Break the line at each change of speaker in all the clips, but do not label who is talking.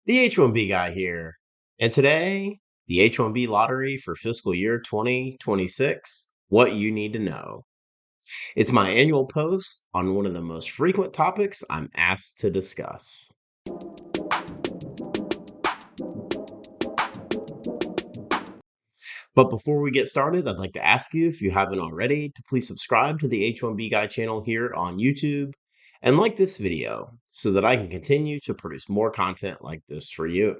The H1B guy here. And today, the H1B lottery for fiscal year 2026, what you need to know. It's my annual post on one of the most frequent topics I'm asked to discuss. But before we get started, I'd like to ask you, if you haven't already, to please subscribe to the H1B Guy channel here on YouTube and like this video so that I can continue to produce more content like this for you.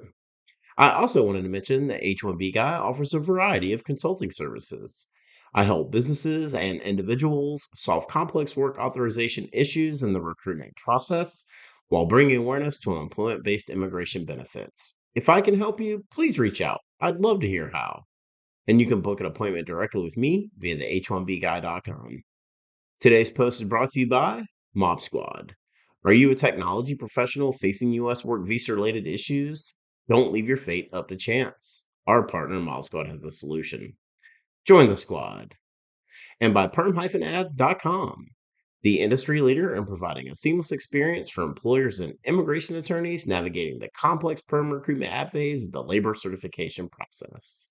I also wanted to mention that H1B Guy offers a variety of consulting services. I help businesses and individuals solve complex work authorization issues in the recruitment process while bringing awareness to employment based immigration benefits. If I can help you, please reach out. I'd love to hear how. And you can book an appointment directly with me via the h1bguy.com. Today's post is brought to you by Mob Squad. Are you a technology professional facing U.S. work visa related issues? Don't leave your fate up to chance. Our partner, Mob Squad, has the solution. Join the squad. And by PERM-ads.com, the industry leader in providing a seamless experience for employers and immigration attorneys navigating the complex PERM recruitment ad phase of the labor certification process.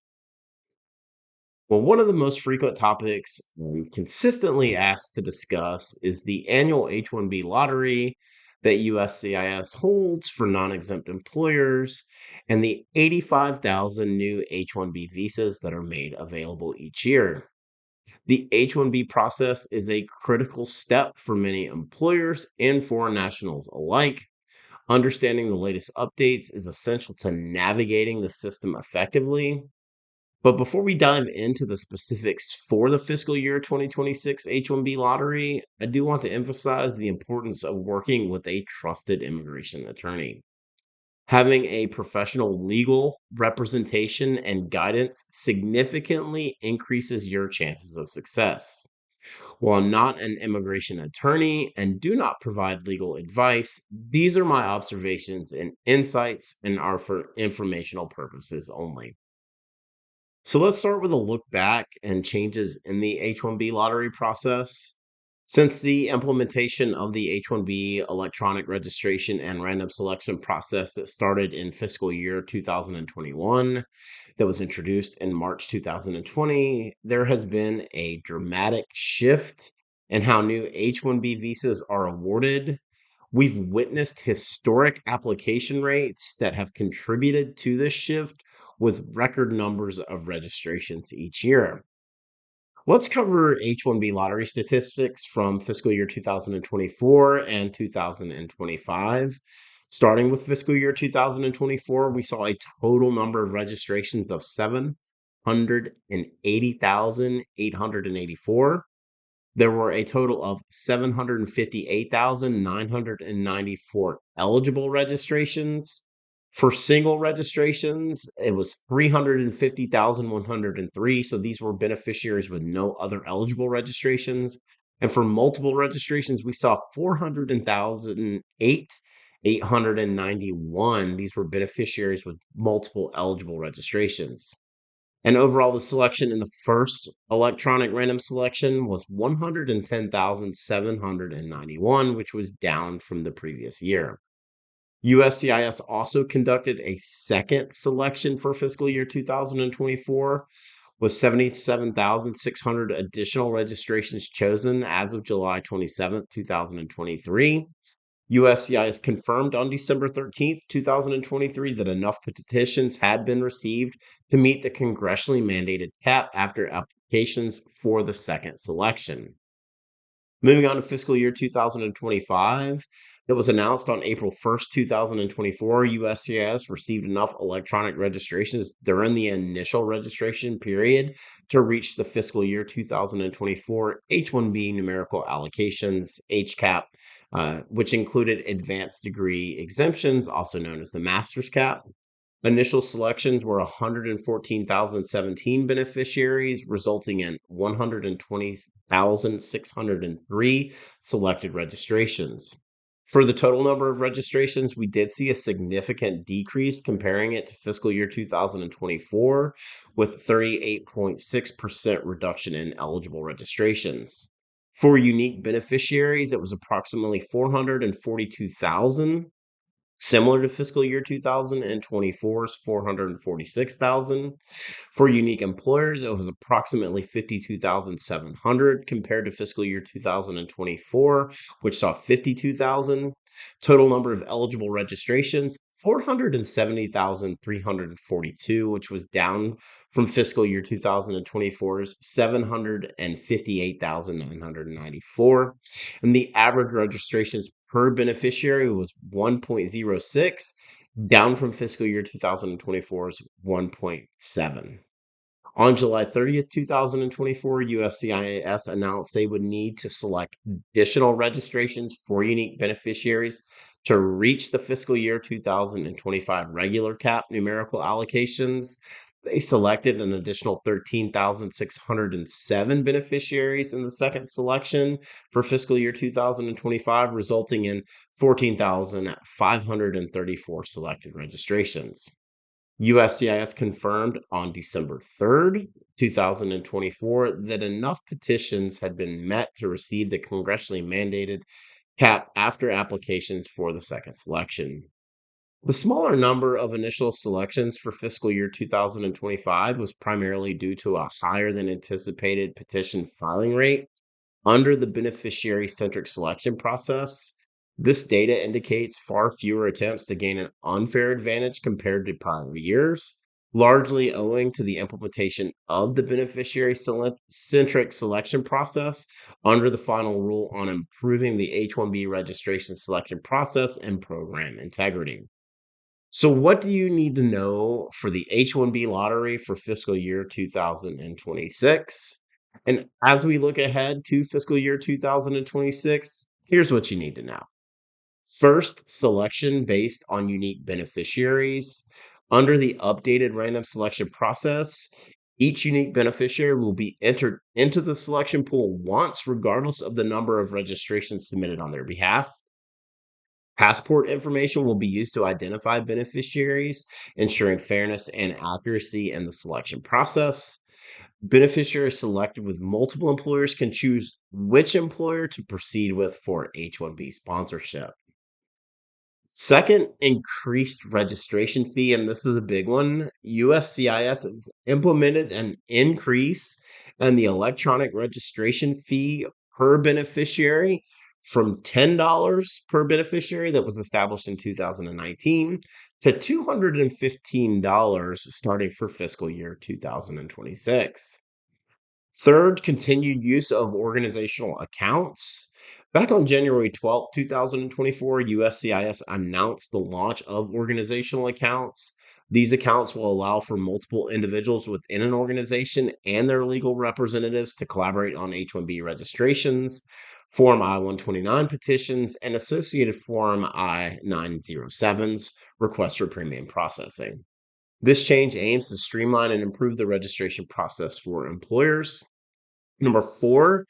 Well, one of the most frequent topics I'm consistently asked to discuss is the annual H1B lottery that USCIS holds for non exempt employers and the 85,000 new H1B visas that are made available each year. The H1B process is a critical step for many employers and foreign nationals alike. Understanding the latest updates is essential to navigating the system effectively. But before we dive into the specifics for the fiscal year 2026 H1B lottery, I do want to emphasize the importance of working with a trusted immigration attorney. Having a professional legal representation and guidance significantly increases your chances of success. While I'm not an immigration attorney and do not provide legal advice, these are my observations and insights and are for informational purposes only. So let's start with a look back and changes in the H1B lottery process. Since the implementation of the H1B electronic registration and random selection process that started in fiscal year 2021, that was introduced in March 2020, there has been a dramatic shift in how new H1B visas are awarded. We've witnessed historic application rates that have contributed to this shift with record numbers of registrations each year. Let's cover H1B lottery statistics from fiscal year 2024 and 2025. Starting with fiscal year 2024, we saw a total number of registrations of 780,884. There were a total of 758,994 eligible registrations. For single registrations, it was 350,103. So these were beneficiaries with no other eligible registrations. And for multiple registrations, we saw 408,891. These were beneficiaries with multiple eligible registrations. And overall, the selection in the first electronic random selection was 110,791, which was down from the previous year. USCIS also conducted a second selection for fiscal year 2024, with 77,600 additional registrations chosen as of July 27th, 2023. USCIS confirmed on December 13th, 2023, that enough petitions had been received to meet the congressionally mandated cap after applications for the second selection. Moving on to fiscal year 2025, that was announced on April 1st, 2024, USCIS received enough electronic registrations during the initial registration period to reach the fiscal year 2024 H1B numerical allocations, HCAP, which included advanced degree exemptions, also known as the master's cap. Initial selections were 114,017 beneficiaries, resulting in 120,603 selected registrations. For the total number of registrations, we did see a significant decrease comparing it to fiscal year 2024, with 38.6% reduction in eligible registrations. For unique beneficiaries, it was approximately 442,000. Similar to fiscal year 2024's 446,000. For unique employers, it was approximately 52,700 compared to fiscal year 2024, which saw 52,000. Total number of eligible registrations, 470,342, which was down from fiscal year 2024's 758,994. And the average registrations per beneficiary was 1.06, down from fiscal year 2024's 1.7. On July 30th, 2024, USCIS announced they would need to select additional registrations for unique beneficiaries to reach the fiscal year 2025 regular cap numerical allocations. They selected an additional 13,607 beneficiaries in the second selection for fiscal year 2025, resulting in 14,534 selected registrations. USCIS confirmed on December 3rd, 2024, that enough petitions had been met to receive the congressionally mandated cap after applications for the second selection. The smaller number of initial selections for fiscal year 2025 was primarily due to a higher than anticipated petition filing rate under the beneficiary-centric selection process. This data indicates far fewer attempts to gain an unfair advantage compared to prior years, largely owing to the implementation of the beneficiary-centric selection process under the final rule on improving the H-1B registration selection process and program integrity. So, what do you need to know for the H1B lottery for fiscal year 2026? And as we look ahead to fiscal year 2026, here's what you need to know. First, selection based on unique beneficiaries. Under the updated random selection process, each unique beneficiary will be entered into the selection pool once, regardless of the number of registrations submitted on their behalf. Passport information will be used to identify beneficiaries, ensuring fairness and accuracy in the selection process. Beneficiaries selected with multiple employers can choose which employer to proceed with for H-1B sponsorship. Second, increased registration fee, and this is a big one. USCIS has implemented an increase in the electronic registration fee per beneficiary from $10 per beneficiary that was established in 2019 to $215 starting for fiscal year 2026. Third, continued use of organizational accounts. Back on January 12th, 2024, USCIS announced the launch of organizational accounts. These accounts will allow for multiple individuals within an organization and their legal representatives to collaborate on H-1B registrations, Form I-129 petitions, and associated Form I-907s, requests for premium processing. This change aims to streamline and improve the registration process for employers. Number 4,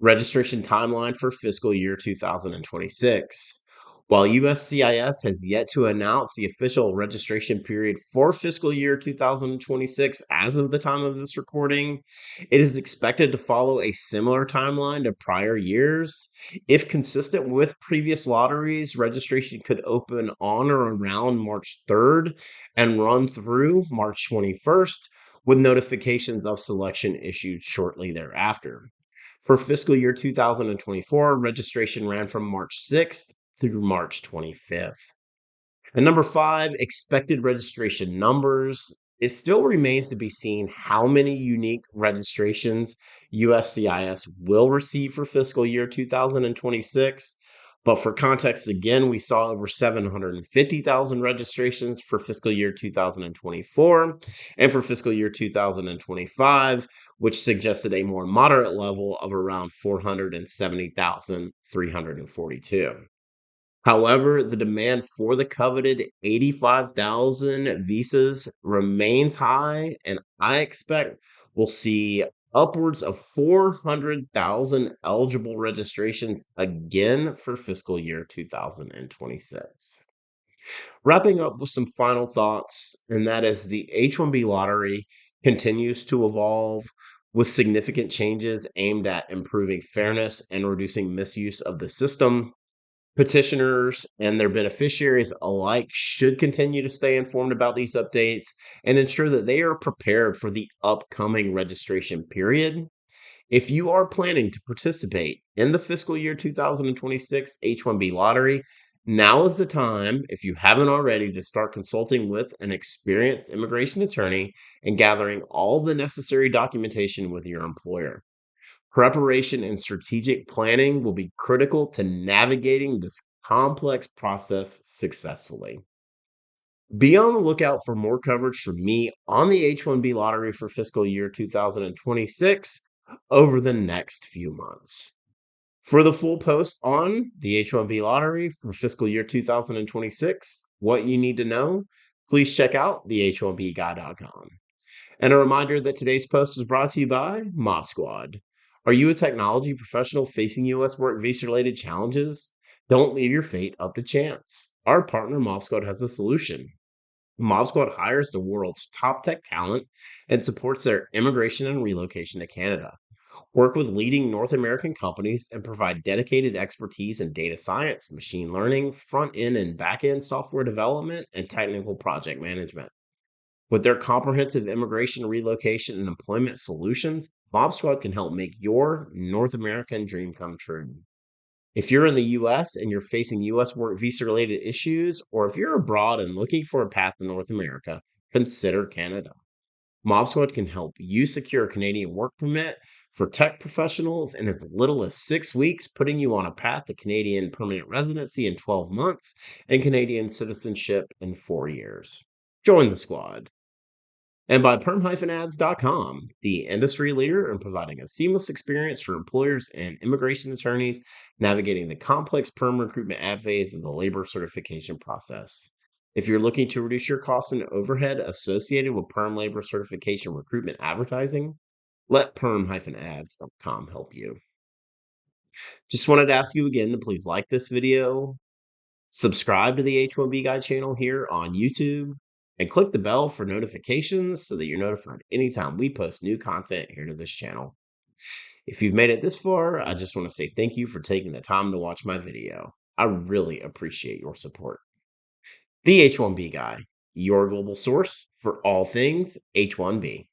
registration timeline for fiscal year 2026. While USCIS has yet to announce the official registration period for fiscal year 2026 as of the time of this recording, it is expected to follow a similar timeline to prior years. If consistent with previous lotteries, registration could open on or around March 3rd and run through March 21st, with notifications of selection issued shortly thereafter. For fiscal year 2024, registration ran from March 6th through March 25th. And number 5, expected registration numbers. It still remains to be seen how many unique registrations USCIS will receive for fiscal year 2026. But for context, again, we saw over 750,000 registrations for fiscal year 2024 and for fiscal year 2025, which suggested a more moderate level of around 470,342. However, the demand for the coveted 85,000 visas remains high, and I expect we'll see upwards of 400,000 eligible registrations again for fiscal year 2026. Wrapping up with some final thoughts, and that is the H-1B lottery continues to evolve with significant changes aimed at improving fairness and reducing misuse of the system. Petitioners and their beneficiaries alike should continue to stay informed about these updates and ensure that they are prepared for the upcoming registration period. If you are planning to participate in the fiscal year 2026 H1B lottery, now is the time, if you haven't already, to start consulting with an experienced immigration attorney and gathering all the necessary documentation with your employer. Preparation and strategic planning will be critical to navigating this complex process successfully. Be on the lookout for more coverage from me on the H1B lottery for fiscal year 2026 over the next few months. For the full post on the H1B lottery for fiscal year 2026, what you need to know, please check out the H1BGuy.com. And a reminder that today's post is brought to you by Mob Squad. Are you a technology professional facing U.S. work visa related challenges? Don't leave your fate up to chance. Our partner Mob Squad has a solution. Mob Squad hires the world's top tech talent and supports their immigration and relocation to Canada. Work with leading North American companies and provide dedicated expertise in data science, machine learning, front end and back end software development, and technical project management. With their comprehensive immigration, relocation, and employment solutions, Mob Squad can help make your North American dream come true. If you're in the US and you're facing US work visa related issues, or if you're abroad and looking for a path to North America, consider Canada. Mob Squad can help you secure a Canadian work permit for tech professionals in as little as 6 weeks, putting you on a path to Canadian permanent residency in 12 months and Canadian citizenship in 4 years. Join the squad. And by PERM-ads.com, the industry leader in providing a seamless experience for employers and immigration attorneys navigating the complex PERM recruitment ad phase of the labor certification process. If you're looking to reduce your costs and overhead associated with PERM labor certification recruitment advertising, let PERM-ads.com help you. Just wanted to ask you again to please like this video, subscribe to the H1B Guy channel here on YouTube, and click the bell for notifications so that you're notified anytime we post new content here to this channel. If you've made it this far, I just want to say thank you for taking the time to watch my video. I really appreciate your support. The H1B Guy, your global source for all things H1B.